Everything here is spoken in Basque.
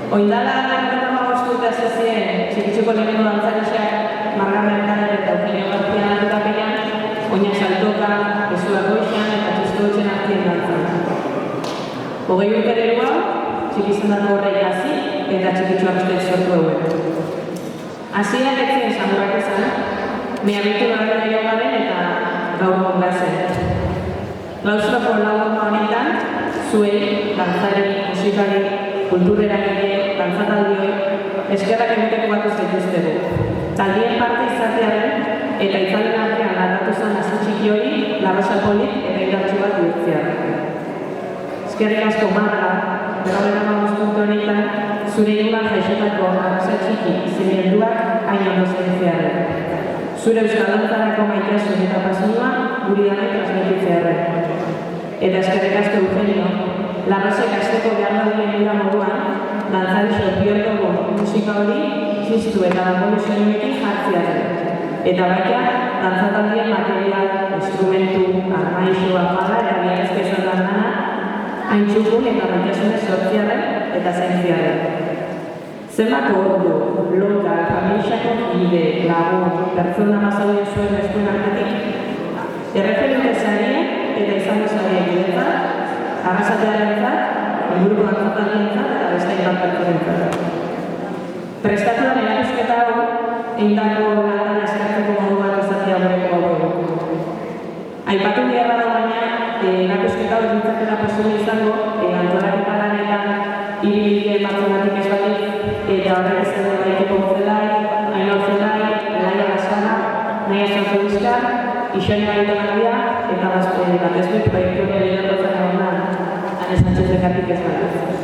Oindala, urte azizien, txikitzuko lehenengo dantzarisak, Marga Mercader eta Eugenio García Naturapean, oina saltoka, Jesua Goixan eta Txuskotxen artien dantzan. 20 urte derua, txikizendako horre ikasi eta txikitzuak usted sortu euen. Hasiak etzien samurak esan, me abitu garen ero garen eta gaur gongazen. Klaustroko laguako honetan, zuei, dantzari, musikari, kultureragile, dantzataldioi, eskerrak egiteko batu zaituztegu. Taldien parte izatearen eta itzalen artean aldatu zen asko txiki hori, larrosa polit eta indartsu bat bihurtzea. Eskerrik asko Marga, berrogeita puntu honetan, zure inguran jaixotako arrasa txiki zein hain ondo zaitzearen. Zure euskal dantzarako maitasun eta pasionua guri dane transmititzearen. Eta eskerrik asko Eugenio, larrasek azteko behar duen gura moduan, dantzari xorpiortoko musika hori txistu eta dagoen soinuekin jartzearen. Eta baita, dantzataldien material, instrumentu, armaixo, afala eta biharazkezan dana, hain txukun eta maitasunez sortzearen eta zaintziaren. Zenbako ordu, lokal, familiako bide, lagun, pertsona mazauden zuen eskuen artetik, erreferente zarien eta izango zarien guretzat, arrasatearentzat, inguruko dantzatalientzat eta beste inbantarturentzat. Prestatuan erakusketa hau, eindako latan eskartzeko modu bat izatea horreko hau. Aipatu biharra da baina, erakusketa hau dintzatela posible izango, antolaketa lanetan hiribilien batzugatik ez batik, eta horrek ez dut daiteko zelai, Ainor Zelai, Laia Gasana, Naia Sanzubizka, Ixoni Gaitonadia, eta batezbet proiektu hori erotzen egon da, Ane Sánchez Bekatik ez batik.